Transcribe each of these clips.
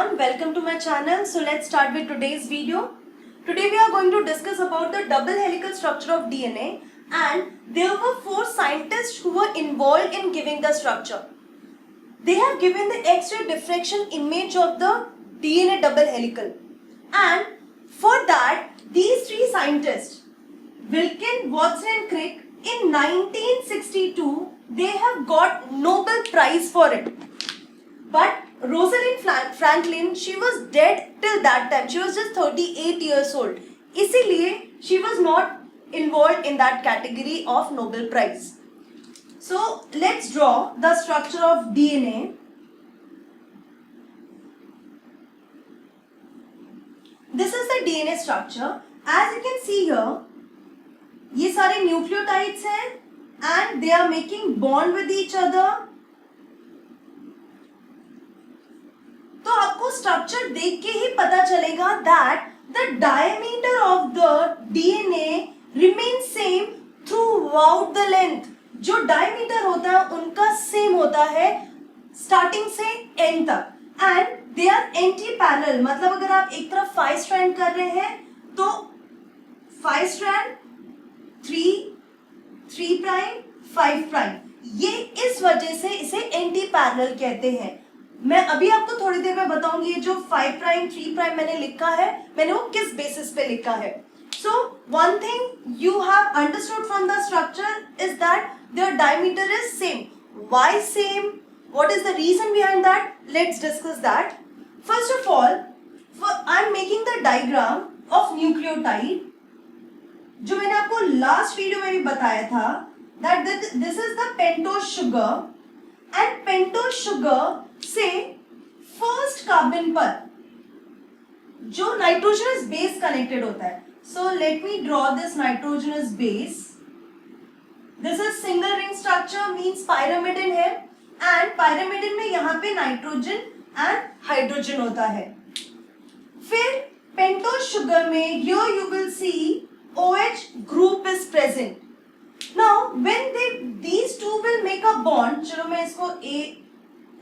everyone, welcome to my channel. So let's start with today's video. Today we are going to discuss about the double helical structure of DNA, and there were 4 scientists who were involved in giving the structure. They have given the X-ray diffraction image of the DNA double helical, and for that these 3 scientists, Wilkin, Watson and Crick, in 1962 they have got Nobel Prize for it. But Rosalind Franklin, she was dead till that time. She was just 38 years old. इसीलिए she was not involved in that category of Nobel Prize. So let's draw the structure of DNA. This is the DNA structure. As you can see here, ये सारे nucleotides हैं and they are making bond with each other. तो आपको structure देख के ही पता चलेगा that the diameter of the DNA remains same throughout the length. जो diameter होता है उनका same होता है starting से end तक, and they are anti-parallel. मतलब अगर आप एक तरफ 5 strand कर रहे हैं तो 5 strand 3 prime 5 prime, ये इस वजह से इसे anti-parallel कहते हैं. मैं अभी आपको थोड़ी देर में बताऊंगी जो 5 प्राइम 3 प्राइम मैंने लिखा है, मैंने वो किस बेसिस पे लिखा है. So one thing you have understood from the structure is that their diameter is same. Why same? What is the reason behind that? Let's discuss that. First of all, I am making the diagram of nucleotide. जो मैंने आपको last video में भी बताया था that this is the pentose sugar, and pentose sugar से first carbon पर जो नाइट्रोजनस बेस कनेक्टेड होता है. So let me draw this nitrogenous base. This is single ring structure, means pyrimidine है, एंड पायरामिडिन में यहाँ पे नाइट्रोजन एंड हाइड्रोजन होता है. फिर पेंटोज शुगर में here you will see OH group is present. Now when these two will make a bond, चलो मैं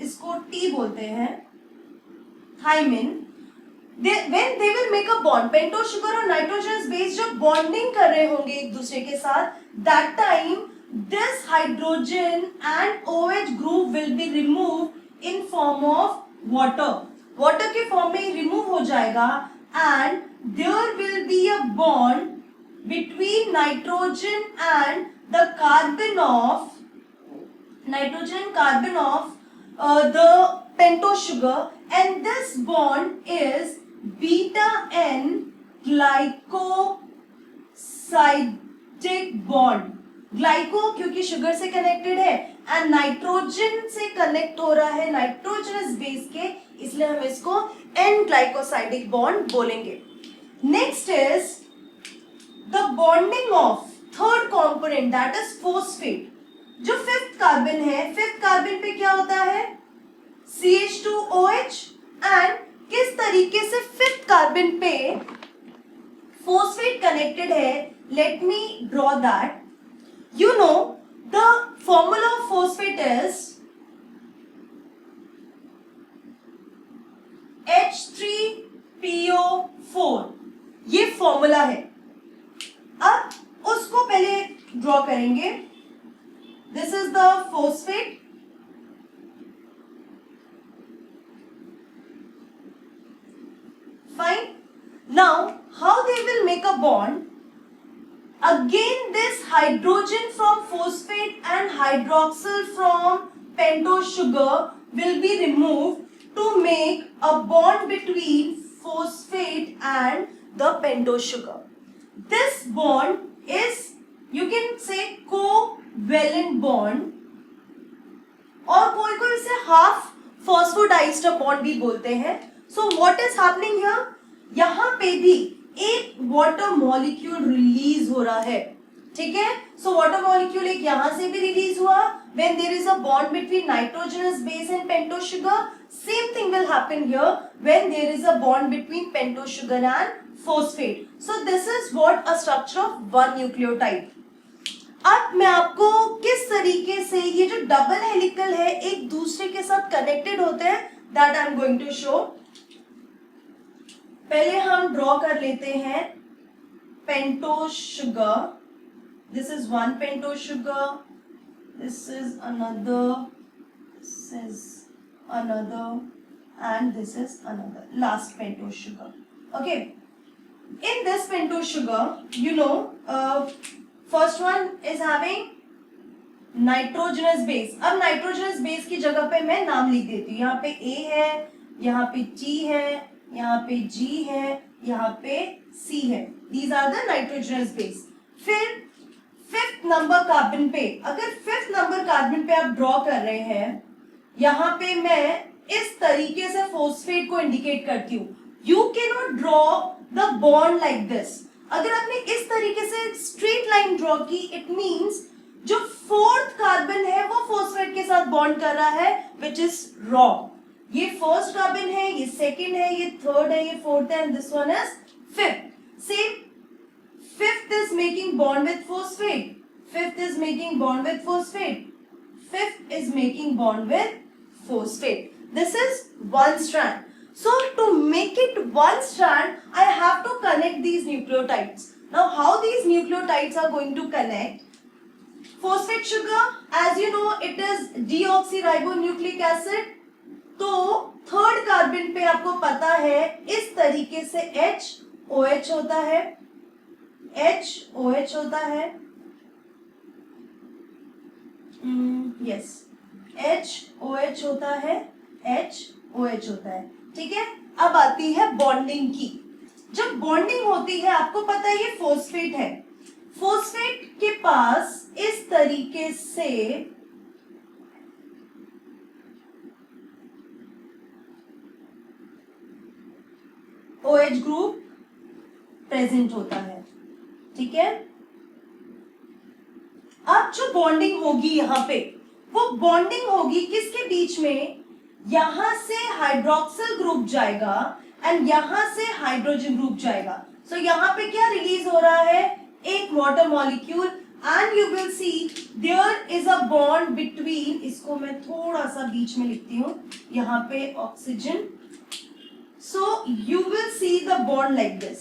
इसको T बोलते हैं, thymine. When they will make a bond, pentose sugar और नाइट्रोजनस बेस जब बॉन्डिंग कर रहे होंगे एक दूसरे के साथ, that time this hydrogen and OH group will be removed in form of water. Water के फॉर्म में रिमूव हो जाएगा, and there will be a bond between nitrogen and the carbon of the pentose sugar, and this bond is beta N glycosidic bond. Glyco क्योंकि sugar से connected है and nitrogen से connect हो रहा है नाइट्रोजनस बेस के, इसलिए हम इसको एन ग्लाइकोसाइडिक बॉन्ड बोलेंगे. Next is the bonding of third component, that is phosphate. जो फिफ्थ कार्बन है, फिफ्थ कार्बन पे क्या होता है? CH2OH, एंड किस तरीके से फिफ्थ कार्बन पे फोस्फेट कनेक्टेड है, let me draw that. You know the formula of phosphate is H3PO4. ये फॉर्मूला है. अब उसको पहले ड्रॉ करेंगे. This is the phosphate. Fine. Now, how they will make a bond? Again, this hydrogen from phosphate and hydroxyl from pentose sugar will be removed to make a bond between phosphate and the pentose sugar. This bond is, you can say, covalent bond, और कोई इसे half phosphodiester bond भी बोलते हैं. So what is happening here? यहाँ पे भी एक वाटर मॉलिक्यूल रिलीज हो रहा है, ठीक है. सो वाटर मॉलिक्यूल एक यहाँ से भी रिलीज हुआ. When there is a bond between nitrogenous base and pentose sugar, same thing will happen here when there is a bond between pentose sugar and phosphate. So this is what a structure of one nucleotide. अब मैं आपको किस तरीके से ये जो double helical है एक दूसरे के साथ कनेक्टेड होते हैं, that I am going to show. पहले हम ड्रॉ कर लेते हैं pentose sugar. This is one pentose sugar, this is another, this is another, and this is another last pentose sugar. Okay, in this pentose sugar, you know, first one is having nitrogenous base. अब nitrogenous base की जगह पे मैं नाम लिख देती हूँ. यहाँ पे A है, यहाँ पे T है, यहाँ पे G है, यहाँ पे C है. These are the nitrogenous base. फिर फिफ्थ नंबर कार्बन पे, अगर फिफ्थ नंबर कार्बन पे आप ड्रॉ कर रहे हैं, यहाँ पे मैं इस तरीके से फॉस्फेट को इंडिकेट करती हूँ. You can not draw the bond like this. अगर आपने इस तरीके से स्ट्रेट लाइन ड्रॉ की, इट मींस जो फोर्थ कार्बन है वो फॉस्फेट के साथ बॉन्ड कर रहा है, विच इज रॉन्ग. ये फर्स्ट कार्बन है, ये सेकंड है, ये थर्ड है, ये फोर्थ है, and this one is fifth. Same, fifth is making bond with phosphate, fifth is making bond with phosphate, fifth is making bond with phosphate. This is one strand. So to make it one strand, I have to connect these nucleotides. Now how these nucleotides are going to connect? Phosphate sugar, as you know, it is deoxyribonucleic acid. तो third carbon पे आपको पता है इस तरीके से HOH होता है, HOH होता है, यस, HOH होता है, HOH होता है. ठीक है, अब आती है बॉन्डिंग की. जब बॉन्डिंग होती है, आपको पता है ये फॉस्फेट है, फॉस्फेट के पास इस तरीके से OH ग्रुप प्रेजेंट होता है. ठीक है, अब जो बॉन्डिंग होगी यहां पे, वो बॉन्डिंग होगी किसके बीच में? यहां से हाइड्रोक्सिल ग्रुप जाएगा एंड यहां से हाइड्रोजन ग्रुप जाएगा. सो यहां पे क्या रिलीज हो रहा है? एक water molecule, and you will see there is a bond between, इसको मैं थोड़ा सा बीच में लिखती हूं, यहां पे oxygen. So you will see the bond like this.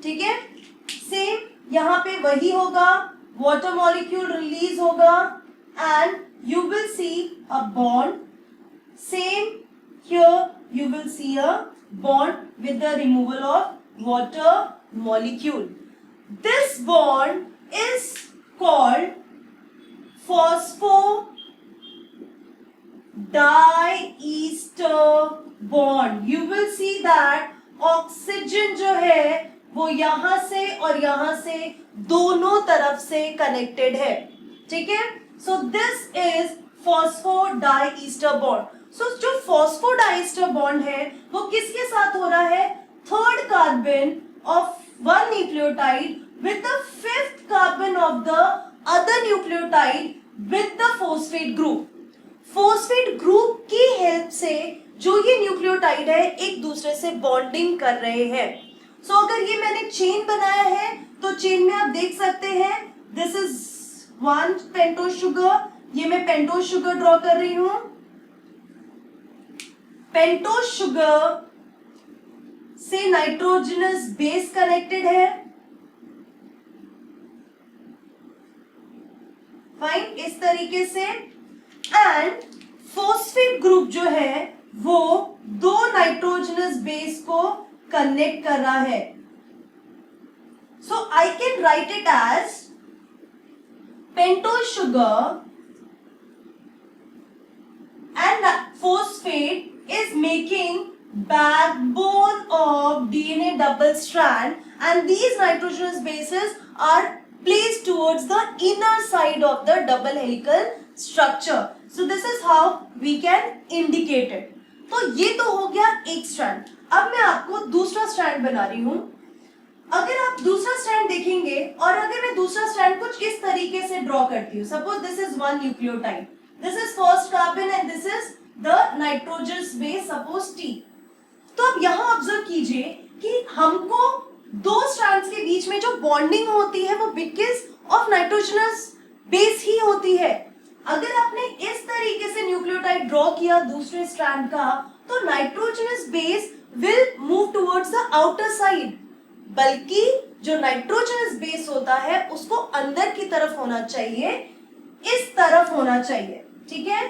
ठीक है, सेम यहां पे वही होगा, वाटर मॉलिक्यूल रिलीज होगा and you will see a bond. Same here, you will see a bond with the removal of water molecule. This bond is called phosphodiester bond. You will see that oxygen जो है वो यहां से और यहां से दोनों तरफ से कनेक्टेड है. ठीक है, so this is phosphodiester bond. So जो phosphodiester bond है वो किसके साथ हो रहा है? Third carbon of one nucleotide with the fifth carbon of the other nucleotide with the phosphate group. phosphate group की हेल्प से जो ये न्यूक्लियोटाइड है एक दूसरे से बॉन्डिंग कर रहे हैं. सो अगर ये मैंने चेन बनाया है तो चेन में आप देख सकते हैं, this is one pentose sugar, ये मैं पेंटोज शुगर ड्रॉ कर रही हूं. पेंटोज शुगर से नाइट्रोजनस बेस कनेक्टेड है. फाइन, इस तरीके से. एंड फॉस्फेट ग्रुप जो है वो दो नाइट्रोजनस बेस को कनेक्ट कर रहा है. So I can write it as pentose sugar and phosphate is making backbone of DNA double strand, and these nitrogenous bases are placed towards the inner side of the double helical structure. So this is how we can indicate it. तो ये तो हो गया एक strand. अब मैं आपको दूसरा स्ट्रैंड बना रही हूं. अगर आप दूसरा स्ट्रैंड देखेंगे और अगर मैं दूसरा स्ट्रैंड कुछ इस तरीके से ड्रॉ करती हूँ, suppose this is one nucleotide, this is first carbon and this is the nitrogenous base, suppose T. तो अब यहाँ ऑब्जर्व कीजिए कि हमको दो स्ट्रैंड्स के बीच में जो बॉन्डिंग होती है वो बिकॉज ऑफ नाइट्रोजनस बेस ही होती है. अगर आपने इस तरीके से न्यूक्लियोटाइड ड्रॉ किया दूसरे स्ट्रैंड का, तो nitrogenous base will move towards the outer side, बल्कि जो नाइट्रोजनस बेस होता है उसको अंदर की तरफ होना चाहिए, इस तरफ होना चाहिए, ठीक है।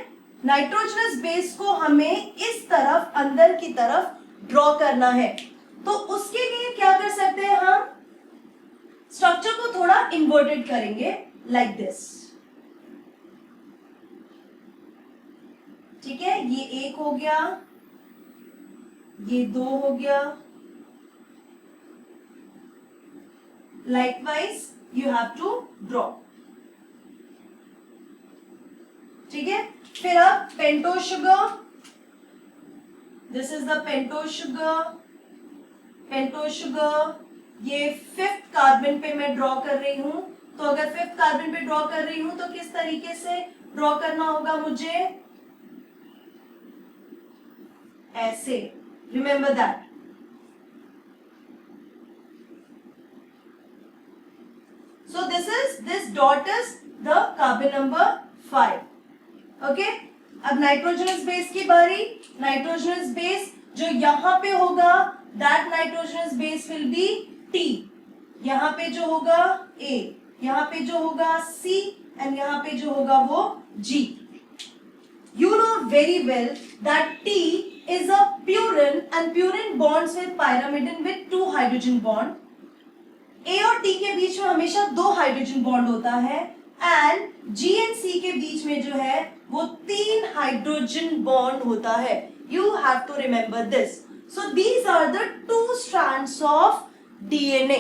नाइट्रोजनस बेस को हमें इस तरफ अंदर की तरफ ड्रॉ करना है। तो उसके लिए क्या कर सकते हैं, हम स्ट्रक्चर को थोड़ा इन्वर्टेड करेंगे लाइक दिस, ठीक है। ये एक हो गया, ये दो हो गया, likewise you have to draw, ठीक है। फिर अब pentose sugar, this is the pentose sugar, pentose sugar, ये 5th कार्बन पे मैं ड्रॉ कर रही हूं। तो अगर 5th कार्बन पे ड्रॉ कर रही हूं तो किस तरीके से ड्रॉ करना होगा मुझे, ऐसे, remember that. So this dot is the carbon number 5. Okay? अब नाइट्रोजनस बेस की बारी। नाइट्रोजनस बेस जो यहाँ पे होगा, that nitrogenous base will be T। यहाँ पे जो होगा A, यहाँ पे जो होगा C, and यहाँ पे जो होगा वो G। You know very well that T is a purine and purine bonds with pyrimidine with 2 hydrogen bond। A और T के बीच में हमेशा 2 हाइड्रोजन बॉन्ड होता है, एंड G एंड C के बीच में जो है वो 3 हाइड्रोजन बॉन्ड होता है। You have to remember this. So these are the 2 strands of DNA।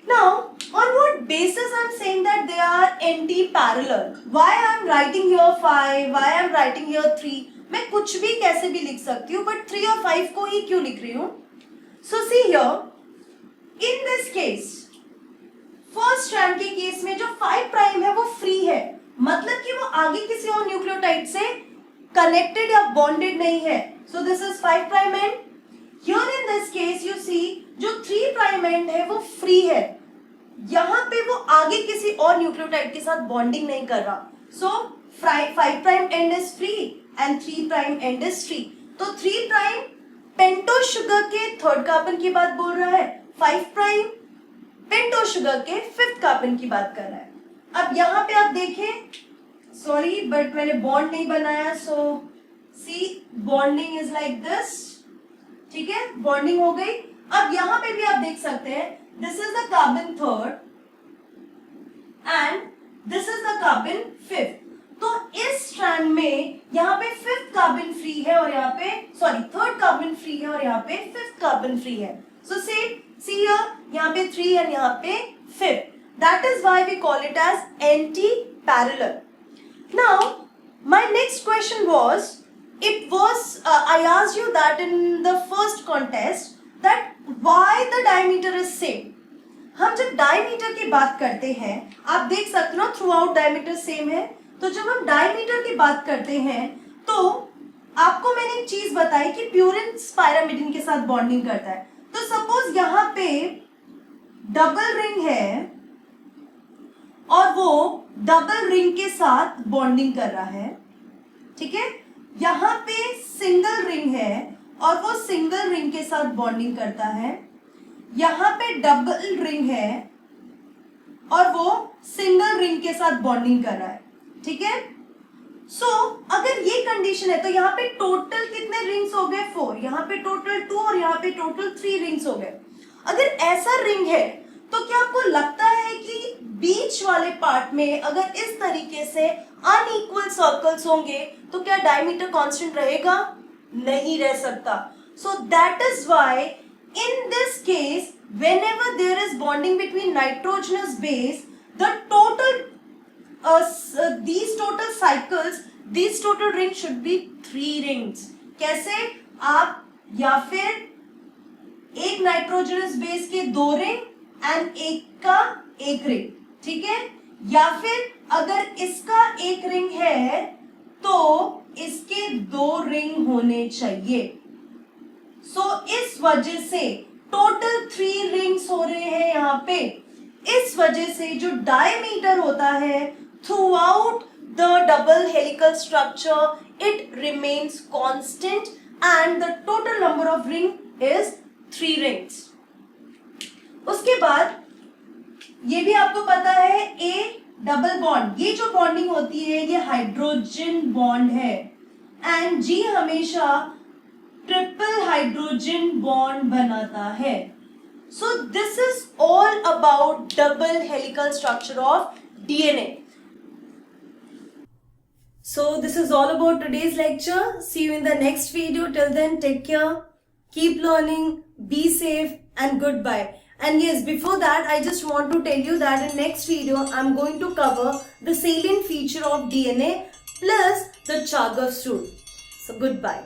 Now, on what basis I'm saying that they are anti-parallel? Why I'm writing here 5? Why I'm writing here 3? मैं कुछ भी कैसे भी लिख सकती हूँ, but 3 और 5 को ही क्यों लिख रही हूँ? So see here, in this case, first strand के केस में जो 5 प्राइम है वो फ्री है, मतलब कि वो आगे किसी और न्यूक्लियोटाइड से कनेक्टेड या बॉन्डेड नहीं है। So this is 5 prime end. Here in this case you see जो 3 प्राइम एंड है वो फ्री है, यहाँ पे वो आगे किसी और न्यूक्लियोटाइड के साथ बॉन्डिंग नहीं कर रहा। सो 5 prime and is free and 3 prime and is free. तो 3 प्राइम पेंटोज शुगर के 3rd कार्बन की बात बोल रहा है, 5 प्राइम पेंटोज शुगर के 5th कार्बन की बात कर रहा है। अब यहाँ पे आप देखें, सॉरी बट मैंने बॉन्ड नहीं बनाया, सो सी बॉन्डिंग इज लाइक दिस, ठीक है, बॉन्डिंग हो गई। अब यहाँ पे भी आप देख सकते हैं, this is the carbon 3rd and this is the carbon 5th। तो इस स्ट्रैंड में यहाँ पे 5th कार्बन फ्री है और यहाँ पे 3rd कार्बन फ्री है और यहाँ पे 5th कार्बन फ्री है। सो see here, यहाँ पे 3 and यहाँ पे 5th. That is why we call it as anti-parallel. Now, my next question was, I asked you that in the first contest, that why the diameter is same. हम जब diameter की बात करते हैं, आप देख सकते हो थ्रू आउट डायमीटर सेम है। तो जब हम डायमीटर की बात करते हैं तो आपको मैंने एक चीज बताई कि प्यूरिन पायरामिडिन के साथ बॉन्डिंग करता है। तो सपोज यहाँ पे डबल रिंग है और वो डबल रिंग के साथ बॉन्डिंग कर रहा है, ठीक है। यहाँ पे सिंगल रिंग है और वो सिंगल रिंग के साथ बॉन्डिंग करता है। यहाँ पे डबल रिंग है और वो सिंगल रिंग के साथ बॉन्डिंग कर रहा है, ठीक है। सो अगर ये कंडीशन है तो यहाँ पे टोटल कितने रिंग्स हो गए? 4। यहाँ पे टोटल 2 और यहाँ पे टोटल 3 रिंग्स हो गए। अगर ऐसा रिंग है तो क्या आपको लगता है कि बीच वाले पार्ट में अगर इस तरीके से अनइक्वल सर्कल्स होंगे तो क्या डायमीटर कांस्टेंट रहेगा? नहीं रह सकता। So that is why in this case whenever there is bonding between nitrogenous base, the total these total cycles, these total rings should be 3 rings. कैसे? आप या फिर एक नाइट्रोजनस बेस के 2 रिंग एंड एक का 1 रिंग, ठीक है। या फिर अगर इसका 1 रिंग है तो इसके 2 रिंग होने चाहिए। सो इस वजह से टोटल 3 रिंग्स हो रहे हैं यहाँ पे। इस वजह से जो डायमीटर होता है through out the double helical structure, it remains constant and the total number of ring is 3 rings. उसके बाद ये भी आपको पता है A डबल बॉन्ड, ये जो बॉन्डिंग होती है ये हाइड्रोजन बॉन्ड है, एंड G हमेशा ट्रिपल हाइड्रोजन बॉन्ड बनाता है. So this is all about double helical structure of DNA. So this is all about today's lecture. See you in the next video. Till then, take care, keep learning, be safe, and goodbye. And yes, before that, I just want to tell you that in next video, I'm going to cover the salient feature of DNA plus the Chargaff's rule. So goodbye.